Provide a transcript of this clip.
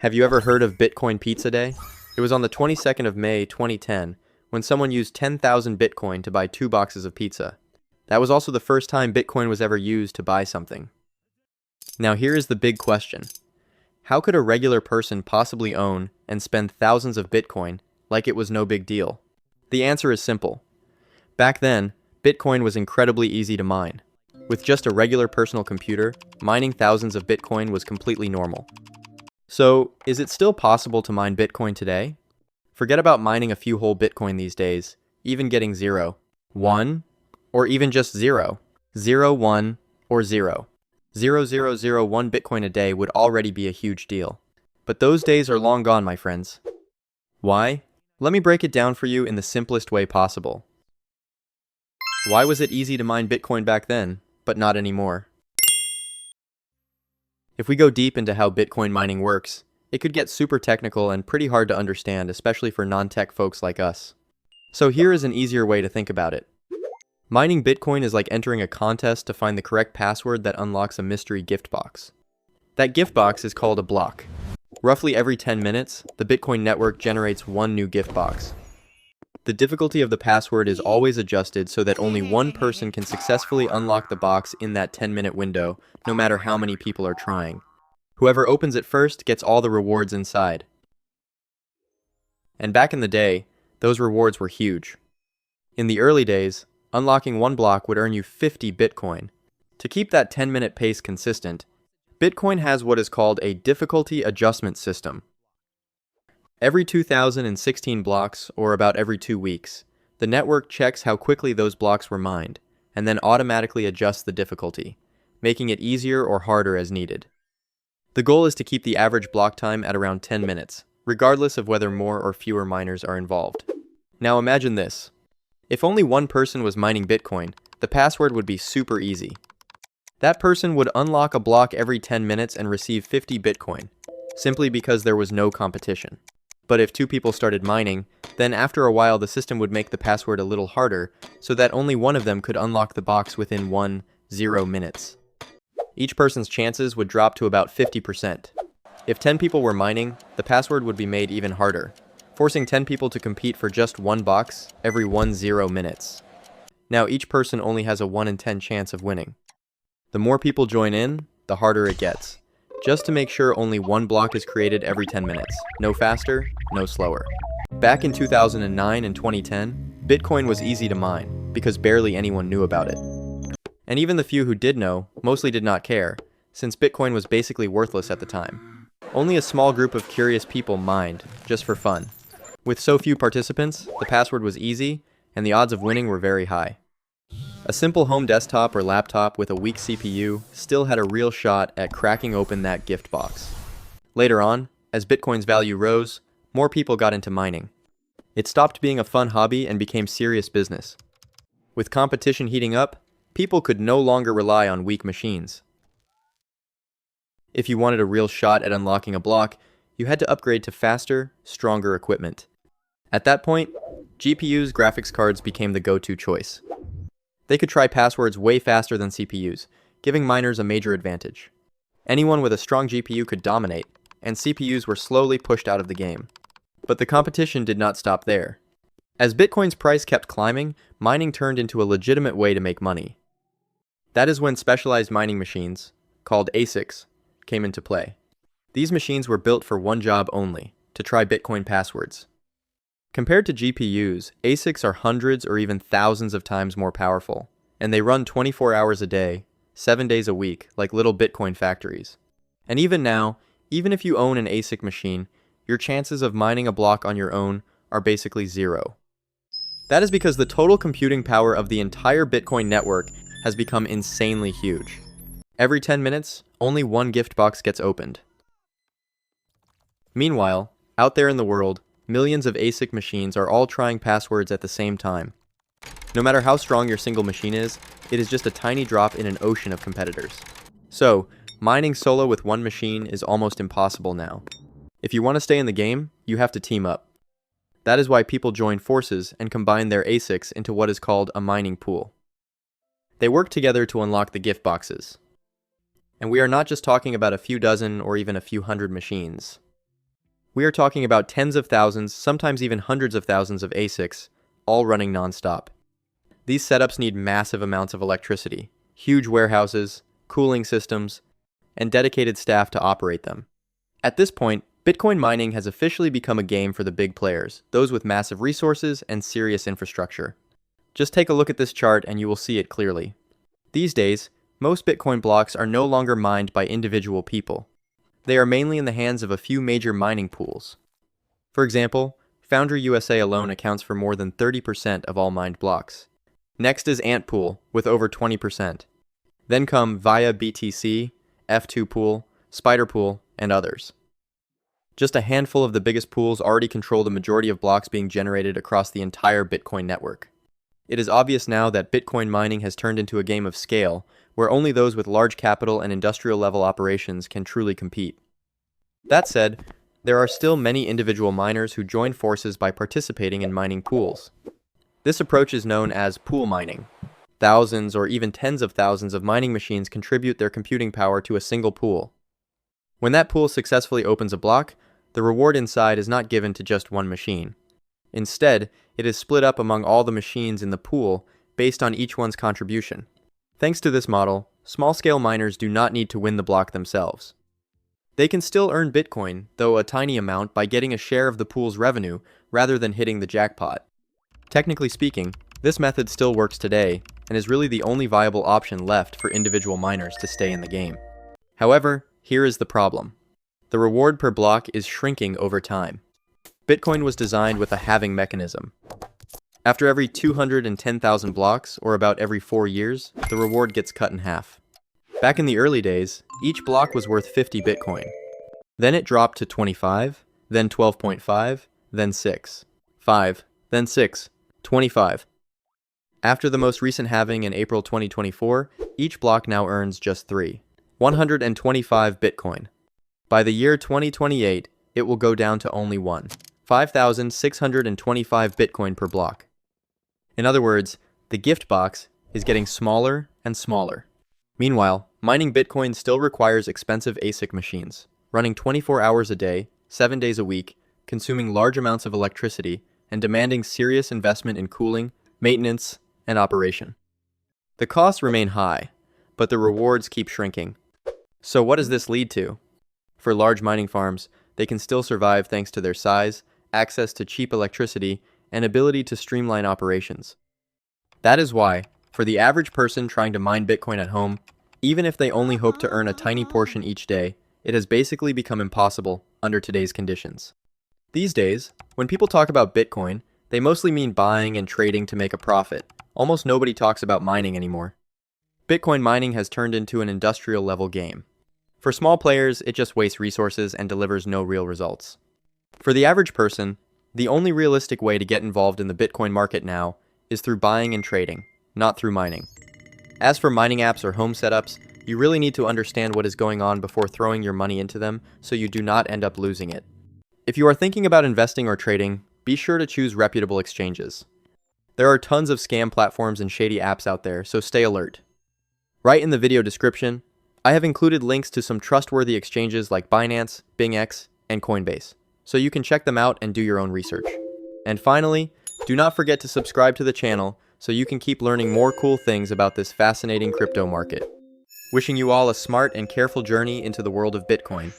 Have you ever heard of Bitcoin Pizza Day? It was on the 22nd of May 2010 when someone used 10,000 Bitcoin to buy 2 boxes of pizza. That was also the first time Bitcoin was ever used to buy something. Now here is the big question. How could a regular person possibly own and spend thousands of Bitcoin like it was no big deal? The answer is simple. Back then, Bitcoin was incredibly easy to mine. With just a regular personal computer, mining thousands of Bitcoin was completely normal. So, is it still possible to mine Bitcoin today? Forget about mining a few whole Bitcoin these days, even getting 0, 1, or even just 0, 0, 1, or 0. 0.001 Bitcoin a day would already be a huge deal. But those days are long gone, my friends. Why? Let me break it down for you in the simplest way possible. Why was it easy to mine Bitcoin back then, but not anymore? If we go deep into how Bitcoin mining works, it could get super technical and pretty hard to understand, especially for non-tech folks like us. So here is an easier way to think about it. Mining Bitcoin is like entering a contest to find the correct password that unlocks a mystery gift box. That gift box is called a block. Roughly every 10 minutes, the Bitcoin network generates one new gift box. The difficulty of the password is always adjusted so that only one person can successfully unlock the box in that 10-minute window, no matter how many people are trying. Whoever opens it first gets all the rewards inside. And back in the day, those rewards were huge. In the early days, unlocking one block would earn you 50 Bitcoin. To keep that 10-minute pace consistent, Bitcoin has what is called a difficulty adjustment system. Every 2016 blocks, or about every 2 weeks, the network checks how quickly those blocks were mined, and then automatically adjusts the difficulty, making it easier or harder as needed. The goal is to keep the average block time at around 10 minutes, regardless of whether more or fewer miners are involved. Now imagine this. If only one person was mining Bitcoin, the password would be super easy. That person would unlock a block every 10 minutes and receive 50 Bitcoin, simply because there was no competition. But if 2 people started mining, then after a while the system would make the password a little harder, so that only one of them could unlock the box within 0 minutes. Each person's chances would drop to about 50%. If 10 people were mining, the password would be made even harder, forcing 10 people to compete for just one box every 0 minutes. Now each person only has a 1 in 10 chance of winning. The more people join in, the harder it gets. Just to make sure only one block is created every 10 minutes. No faster, no slower. Back in 2009 and 2010, Bitcoin was easy to mine because barely anyone knew about it. And even the few who did know mostly did not care, since Bitcoin was basically worthless at the time. Only a small group of curious people mined, just for fun. With so few participants, the password was easy, and the odds of winning were very high. A simple home desktop or laptop with a weak CPU still had a real shot at cracking open that gift box. Later on, as Bitcoin's value rose, more people got into mining. It stopped being a fun hobby and became serious business. With competition heating up, people could no longer rely on weak machines. If you wanted a real shot at unlocking a block, you had to upgrade to faster, stronger equipment. At that point, GPUs, graphics cards became the go-to choice. They could try passwords way faster than CPUs, giving miners a major advantage. Anyone with a strong GPU could dominate, and CPUs were slowly pushed out of the game. But the competition did not stop there. As Bitcoin's price kept climbing, mining turned into a legitimate way to make money. That is when specialized mining machines, called ASICs, came into play. These machines were built for one job only, to try Bitcoin passwords. Compared to GPUs, ASICs are hundreds or even thousands of times more powerful, and they run 24 hours a day, 7 days a week, like little Bitcoin factories. And even now, even if you own an ASIC machine, your chances of mining a block on your own are basically 0. That is because the total computing power of the entire Bitcoin network has become insanely huge. Every 10 minutes, only one gift box gets opened. Meanwhile, out there in the world, millions of ASIC machines are all trying passwords at the same time. No matter how strong your single machine is, it is just a tiny drop in an ocean of competitors. So, mining solo with one machine is almost impossible now. If you want to stay in the game, you have to team up. That is why people join forces and combine their ASICs into what is called a mining pool. They work together to unlock the gift boxes. And we are not just talking about a few dozen or even a few hundred machines. We are talking about tens of thousands, sometimes even hundreds of thousands of ASICs, all running non-stop. These setups need massive amounts of electricity, huge warehouses, cooling systems, and dedicated staff to operate them. At this point, Bitcoin mining has officially become a game for the big players, those with massive resources and serious infrastructure. Just take a look at this chart and you will see it clearly. These days, most Bitcoin blocks are no longer mined by individual people. They are mainly in the hands of a few major mining pools. For example, Foundry USA alone accounts for more than 30% of all mined blocks. Next is Ant Pool, with over 20%. Then come Via BTC, F2 Pool, Spider Pool, and others. Just a handful of the biggest pools already control the majority of blocks being generated across the entire Bitcoin network. It is obvious now that Bitcoin mining has turned into a game of scale, where only those with large capital and industrial-level operations can truly compete. That said, there are still many individual miners who join forces by participating in mining pools. This approach is known as pool mining. Thousands or even tens of thousands of mining machines contribute their computing power to a single pool. When that pool successfully opens a block, the reward inside is not given to just one machine. Instead, it is split up among all the machines in the pool based on each one's contribution. Thanks to this model, small-scale miners do not need to win the block themselves. They can still earn Bitcoin, though a tiny amount, by getting a share of the pool's revenue rather than hitting the jackpot. Technically speaking, this method still works today and is really the only viable option left for individual miners to stay in the game. However, here is the problem. The reward per block is shrinking over time. Bitcoin was designed with a halving mechanism. After every 210,000 blocks, or about every 4 years, the reward gets cut in half. Back in the early days, each block was worth 50 Bitcoin. Then it dropped to 25, then 12.5, then 6, 5, then 6, 25. After the most recent halving in April 2024, each block now earns just 125 Bitcoin. By the year 2028, it will go down to only 5,625 Bitcoin per block. In other words, the gift box is getting smaller and smaller. Meanwhile, mining Bitcoin still requires expensive ASIC machines, running 24 hours a day, 7 days a week, consuming large amounts of electricity, and demanding serious investment in cooling, maintenance, and operation. The costs remain high, but the rewards keep shrinking. So what does this lead to? For large mining farms, they can still survive thanks to their size, access to cheap electricity, and ability to streamline operations. That is why, for the average person trying to mine Bitcoin at home, even if they only hope to earn a tiny portion each day, it has basically become impossible under today's conditions. These days, when people talk about Bitcoin, they mostly mean buying and trading to make a profit. Almost nobody talks about mining anymore. Bitcoin mining has turned into an industrial-level game. For small players, it just wastes resources and delivers no real results. For the average person, the only realistic way to get involved in the Bitcoin market now is through buying and trading, not through mining. As for mining apps or home setups, you really need to understand what is going on before throwing your money into them so you do not end up losing it. If you are thinking about investing or trading, be sure to choose reputable exchanges. There are tons of scam platforms and shady apps out there, so stay alert. Right in the video description, I have included links to some trustworthy exchanges like Binance, BingX, and Coinbase, so you can check them out and do your own research. And finally, do not forget to subscribe to the channel so you can keep learning more cool things about this fascinating crypto market. Wishing you all a smart and careful journey into the world of Bitcoin.